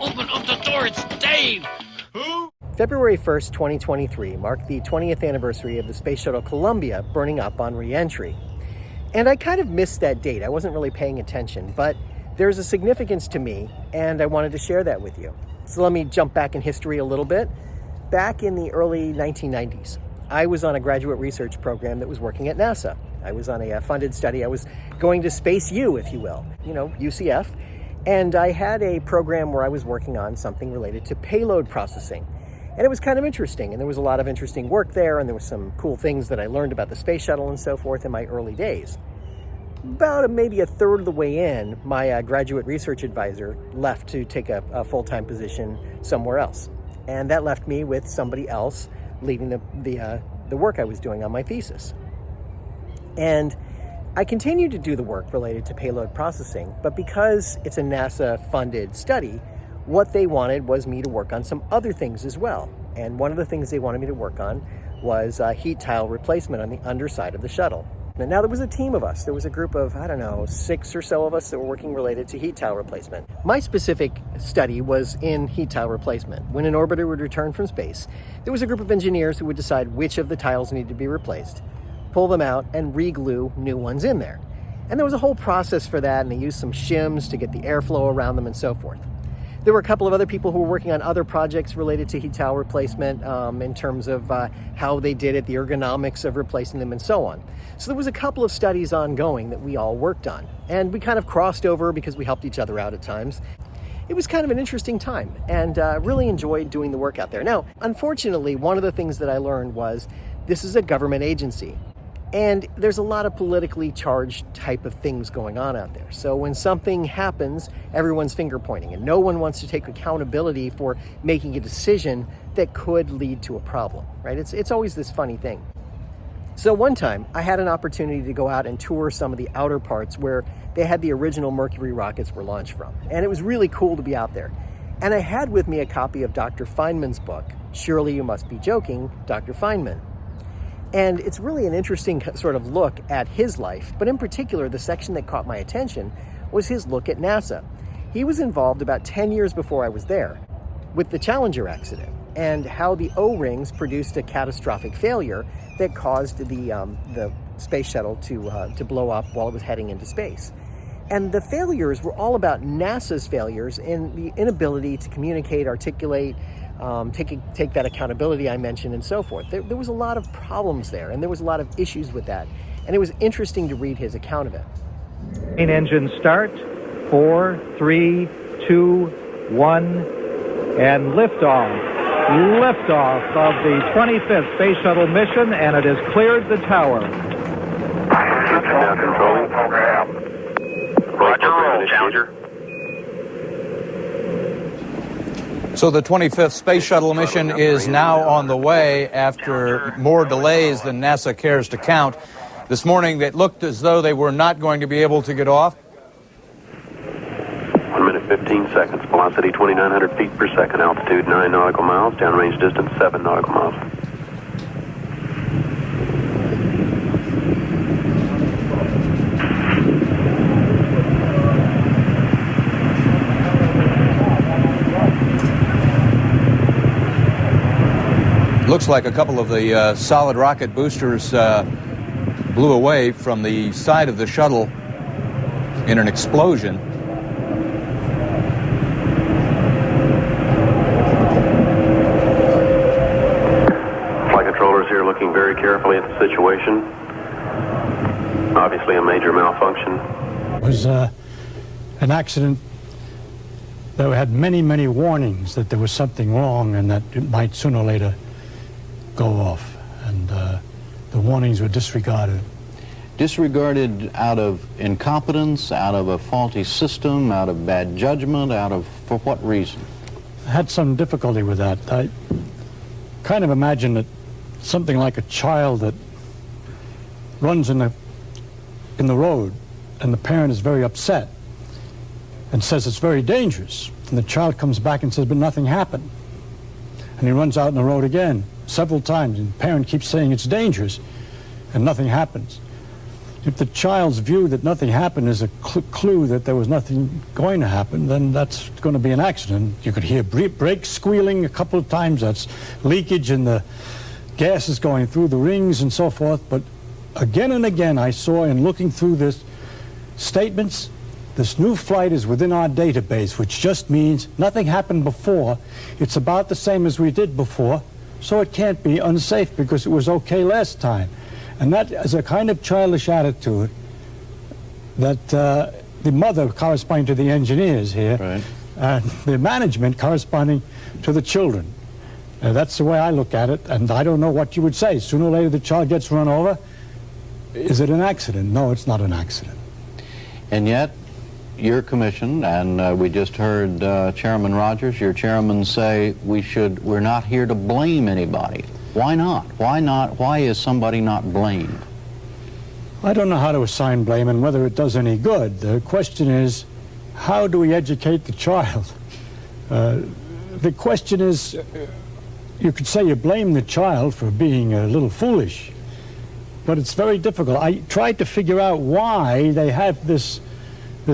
Open up the door, it's Dave! Who? February 1st, 2023 marked the 20th anniversary of the Space Shuttle Columbia burning up on re-entry. And I kind of missed that date. I wasn't really paying attention, but there's a significance to me, and I wanted to share that with you. So let me jump back in history a little bit. Back in the early 1990s, I was on a graduate research program that was working at NASA. I was on a funded study. I was going to Space U, if you will, UCF. And I had a program where I was working on something related to payload processing. And it was kind of interesting, and there was a lot of interesting work there, and there was some cool things that I learned about the space shuttle and so forth in my early days. About maybe a third of the way in, my graduate research advisor left to take a full-time position somewhere else. And that left me with somebody else leading the work I was doing on my thesis. And I continued to do the work related to payload processing, but because it's a NASA-funded study, what they wanted was me to work on some other things as well. And one of the things they wanted me to work on was heat tile replacement on the underside of the shuttle. And now there was a team of us. There was a group of, 6 or so of us that were working related to heat tile replacement. My specific study was in heat tile replacement. When an orbiter would return from space, there was a group of engineers who would decide which of the tiles needed to be replaced, pull them out, and re-glue new ones in there. And there was a whole process for that, and they used some shims to get the airflow around them and so forth. There were a couple of other people who were working on other projects related to heat towel replacement in terms of how they did it, the ergonomics of replacing them, and so on. So there was a couple of studies ongoing that we all worked on. And we kind of crossed over because we helped each other out at times. It was kind of an interesting time, and really enjoyed doing the work out there. Now, unfortunately, one of the things that I learned was this is a government agency. And there's a lot of politically charged type of things going on out there. So when something happens, everyone's finger pointing, and no one wants to take accountability for making a decision that could lead to a problem, right? It's always this funny thing. So one time I had an opportunity to go out and tour some of the outer parts where they had the original Mercury rockets were launched from. And it was really cool to be out there. And I had with me a copy of Dr. Feynman's book, Surely You Must Be Joking, Dr. Feynman. And it's really an interesting sort of look at his life, but in particular, the section that caught my attention was his look at NASA. He was involved about 10 years before I was there with the Challenger accident and how the O-rings produced a catastrophic failure that caused the space shuttle to blow up while it was heading into space. And the failures were all about NASA's failures in the inability to communicate, articulate, take that accountability I mentioned, and so forth. There was a lot of problems there, and there was a lot of issues with that. And it was interesting to read his account of it. Main engine start. 4, 3, 2, 1, and liftoff. Liftoff of the 25th Space Shuttle mission, and it has cleared the tower. Now controlling program. Roger, roll, Challenger. So the 25th Space Shuttle mission is now on the way after more delays than NASA cares to count. This morning, it looked as though they were not going to be able to get off. 1 minute, 15 seconds. Velocity 2,900 feet per second. Altitude 9 nautical miles. Downrange distance 7 nautical miles. Looks like a couple of the solid rocket boosters blew away from the side of the shuttle in an explosion. Flight controllers here looking very carefully at the situation. Obviously a major malfunction. It was an accident that had many, many warnings that there was something wrong and that it might sooner or later go off, and the warnings were disregarded. Disregarded out of incompetence, out of a faulty system, out of bad judgment, for what reason? I had some difficulty with that. I kind of imagine that something like a child that runs in the road, and the parent is very upset and says it's very dangerous, and the child comes back and says, but nothing happened. And he runs out in the road again several times, and the parent keeps saying it's dangerous, and nothing happens. If the child's view that nothing happened is a clue that there was nothing going to happen, then that's going to be an accident. You could hear brakes squealing a couple of times. That's leakage and the gas is going through the rings and so forth. But again and again I saw in looking through this statements, this new flight is within our database, which just means nothing happened before. It's about the same as we did before, so it can't be unsafe because it was okay last time. And that is a kind of childish attitude that the mother corresponding to the engineers here, Right. and the management corresponding to the children. That's the way I look at it, and I don't know what you would say. Sooner or later the child gets run over. Is it an accident? No, it's not an accident. And yet, your commission, and we just heard Chairman Rogers, your chairman, say we're not here to blame anybody. Why not? Why not? Why is somebody not blamed? I don't know how to assign blame and whether it does any good. The question is, how do we educate the child? The question is, you could say you blame the child for being a little foolish, but it's very difficult. I tried to figure out why they have this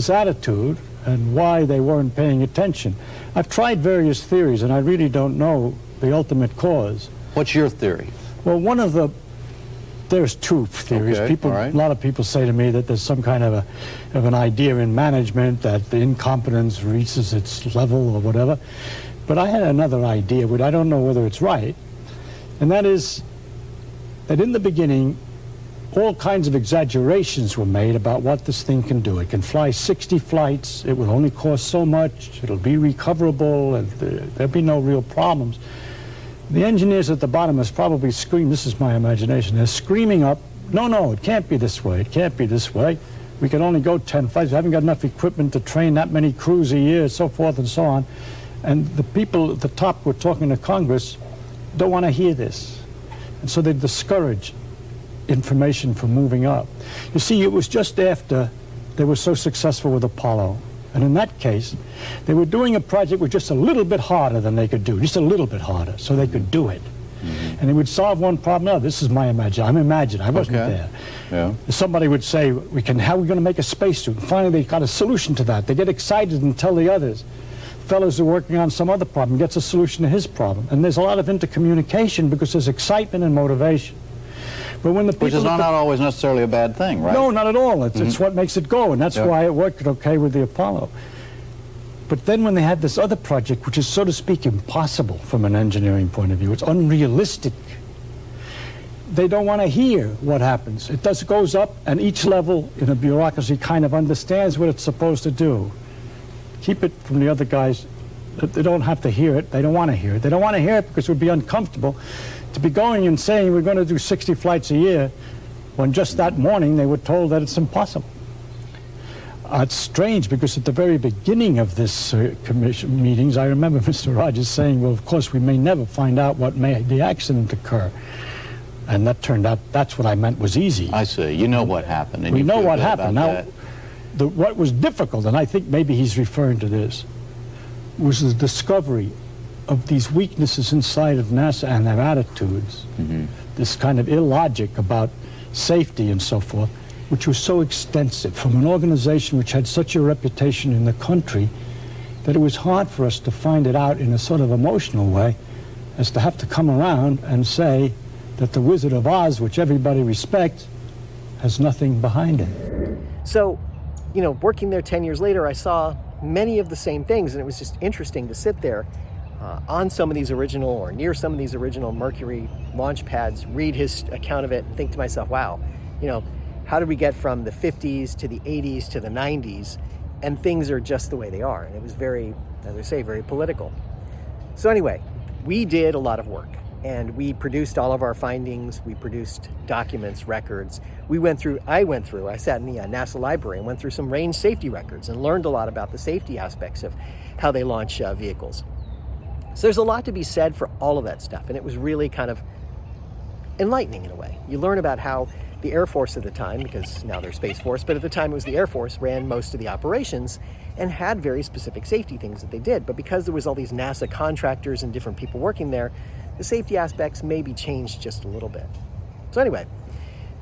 attitude and why they weren't paying attention. I've tried various theories, and I really don't know the ultimate cause. What's your theory? Well, there's two theories. Okay, all A right. lot of people say to me that there's some kind of an idea in management that the incompetence reaches its level or whatever. But I had another idea, but I don't know whether it's right, and that is that in the beginning, all kinds of exaggerations were made about what this thing can do. It can fly 60 flights, it will only cost so much, it'll be recoverable, and there'll be no real problems. The engineers at the bottom must probably scream, this is my imagination, they're screaming up, no, it can't be this way, it can't be this way. We can only go 10 flights, we haven't got enough equipment to train that many crews a year, so forth and so on. And the people at the top who are talking to Congress don't want to hear this. And so they discourage information from moving up. You see, it was just after they were so successful with Apollo. And in that case, they were doing a project with just a little bit harder than they could do, just a little bit harder, so they could do it. Mm-hmm. And they would solve one problem. No, this is my imagination. I'm imagining. I wasn't there. Yeah. Somebody would say, how are we going to make a spacesuit? And finally, they got a solution to that. They get excited and tell the others. Fellows who are working on some other problem gets a solution to his problem. And there's a lot of intercommunication because there's excitement and motivation. But when the people Which is not always necessarily a bad thing, right? No, not at all. It's what makes it go, and that's why it worked okay with the Apollo. But then when they had this other project, which is, so to speak, impossible from an engineering point of view, it's unrealistic, they don't want to hear what happens. It goes up, and each level in a bureaucracy kind of understands what it's supposed to do. Keep it from the other guys. They don't have to hear it. They don't want to hear it. They don't want to hear it because it would be uncomfortable to be going and saying we're going to do 60 flights a year when just that morning they were told that it's impossible. It's strange because at the very beginning of this commission meetings, I remember Mr. Rogers saying, well, of course, we may never find out what made the accident occur. And that turned out, that's what I meant was easy. I see. You know what happened. And we you know feel what good happened. about Now, what was difficult, and I think maybe he's referring to this, was the discovery of these weaknesses inside of NASA and their attitudes, this kind of illogic about safety and so forth, which was so extensive from an organization which had such a reputation in the country that it was hard for us to find it out in a sort of emotional way, as to have to come around and say that the Wizard of Oz, which everybody respects, has nothing behind it. So, working there 10 years later, I saw many of the same things, and it was just interesting to sit there on some of these original or near some of these original Mercury launch pads, read his account of it, and think to myself, wow, how did we get from the 50s to the 80s to the 90s, and things are just the way they are. And it was very, as I say, very political. So anyway, we did a lot of work, and we produced all of our findings. We produced documents, records. I sat in the NASA library and went through some range safety records and learned a lot about the safety aspects of how they launch vehicles. So there's a lot to be said for all of that stuff, and it was really kind of enlightening in a way. You learn about how the Air Force at the time, because now they're Space Force, but at the time it was the Air Force, ran most of the operations and had very specific safety things that they did. But because there was all these NASA contractors and different people working there, the safety aspects maybe changed just a little bit. So anyway,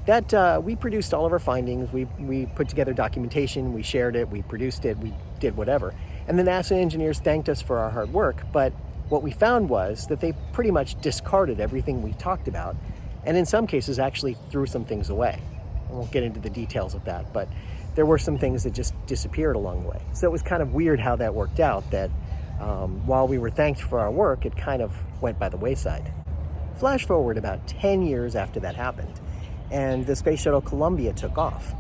that we produced all of our findings. We put together documentation, we shared it, we produced it, we did whatever. And the NASA engineers thanked us for our hard work, but what we found was that they pretty much discarded everything we talked about, and in some cases actually threw some things away. I won't get into the details of that, but there were some things that just disappeared along the way. So it was kind of weird how that worked out, that while we were thanked for our work, it kind of went by the wayside. Flash forward about 10 years after that happened, and the Space Shuttle Columbia took off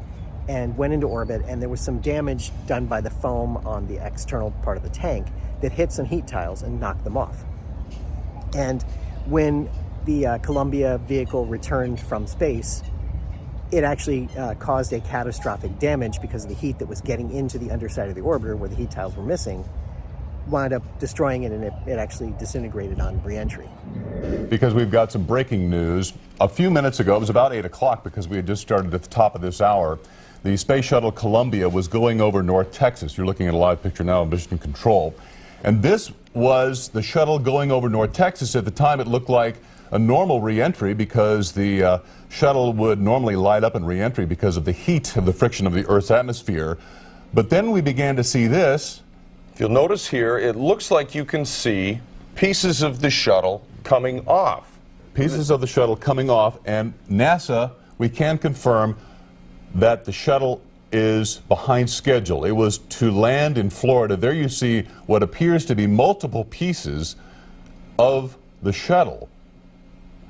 and went into orbit, and there was some damage done by the foam on the external part of the tank that hit some heat tiles and knocked them off. And when the Columbia vehicle returned from space, it actually caused a catastrophic damage because of the heat that was getting into the underside of the orbiter where the heat tiles were missing, wound up destroying it, and it actually disintegrated on re-entry. Because we've got some breaking news. A few minutes ago, it was about 8 o'clock because we had just started at the top of this hour, the Space Shuttle Columbia was going over North Texas. You're looking at a live picture now of Mission Control. And this was the shuttle going over North Texas. At the time, it looked like a normal re-entry because the shuttle would normally light up in re-entry because of the heat of the friction of the Earth's atmosphere. But then we began to see this. If you'll notice here, it looks like you can see pieces of the shuttle coming off. Pieces of the shuttle coming off, and NASA, we can confirm that the shuttle is behind schedule. It was to land in Florida. There you see what appears to be multiple pieces of the shuttle.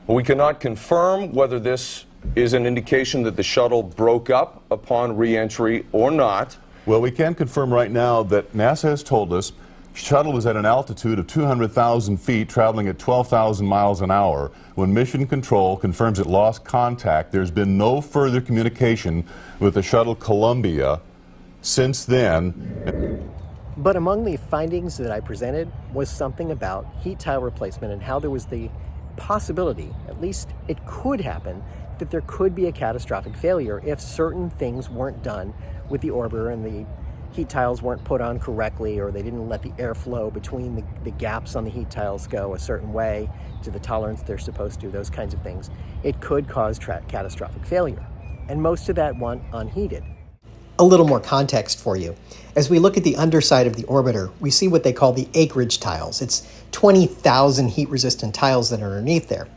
We cannot confirm whether this is an indication that the shuttle broke up upon re-entry or not. Well, we can confirm right now that NASA has told us shuttle was at an altitude of 200,000 feet, traveling at 12,000 miles an hour. When Mission Control confirms it lost contact, there's been no further communication with the shuttle Columbia since then. But among the findings that I presented was something about heat tile replacement and how there was the possibility, at least it could happen, that there could be a catastrophic failure if certain things weren't done with the orbiter and the heat tiles weren't put on correctly, or they didn't let the airflow between the gaps on the heat tiles go a certain way to the tolerance they're supposed to, those kinds of things. It could cause catastrophic failure. And most of that went unheeded. A little more context for you. As we look at the underside of the orbiter, we see what they call the acreage tiles. It's 20,000 heat-resistant tiles that are underneath there.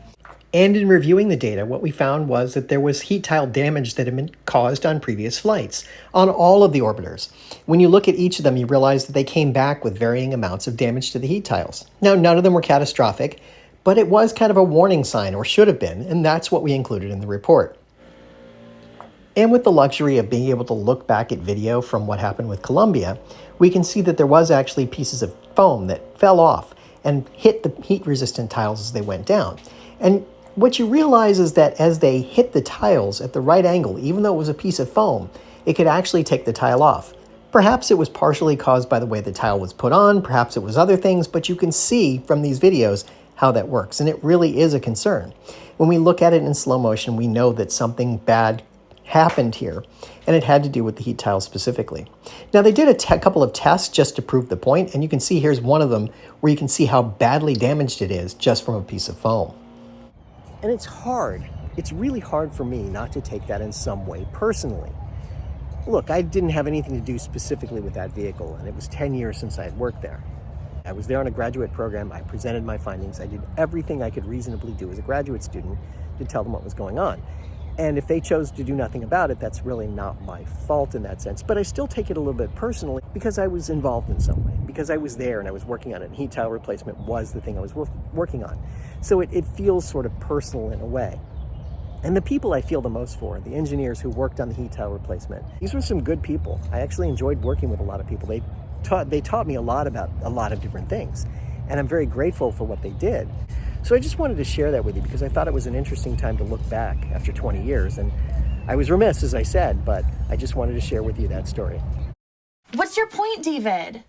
And in reviewing the data, what we found was that there was heat tile damage that had been caused on previous flights, on all of the orbiters. When you look at each of them, you realize that they came back with varying amounts of damage to the heat tiles. Now, none of them were catastrophic, but it was kind of a warning sign, or should have been, and that's what we included in the report. And with the luxury of being able to look back at video from what happened with Columbia, we can see that there was actually pieces of foam that fell off and hit the heat-resistant tiles as they went down. And what you realize is that as they hit the tiles at the right angle, even though it was a piece of foam, it could actually take the tile off. Perhaps it was partially caused by the way the tile was put on, perhaps it was other things, but you can see from these videos how that works, and it really is a concern. When we look at it in slow motion, we know that something bad happened here, and it had to do with the heat tiles specifically. Now, they did a couple of tests just to prove the point, and you can see here's one of them where you can see how badly damaged it is just from a piece of foam. And it's hard. It's really hard for me not to take that in some way personally. Look, I didn't have anything to do specifically with that vehicle, and it was 10 years since I had worked there. I was there on a graduate program. I presented my findings. I did everything I could reasonably do as a graduate student to tell them what was going on. And if they chose to do nothing about it, that's really not my fault in that sense. But I still take it a little bit personally because I was involved in some way, because I was there and I was working on it, and heat tile replacement was the thing I was working on. So it feels sort of personal in a way. And the people I feel the most for, the engineers who worked on the heat tile replacement, these were some good people. I actually enjoyed working with a lot of people. They taught me a lot about a lot of different things, and I'm very grateful for what they did. So I just wanted to share that with you because I thought it was an interesting time to look back after 20 years. And I was remiss, as I said, but I just wanted to share with you that story. What's your point, David?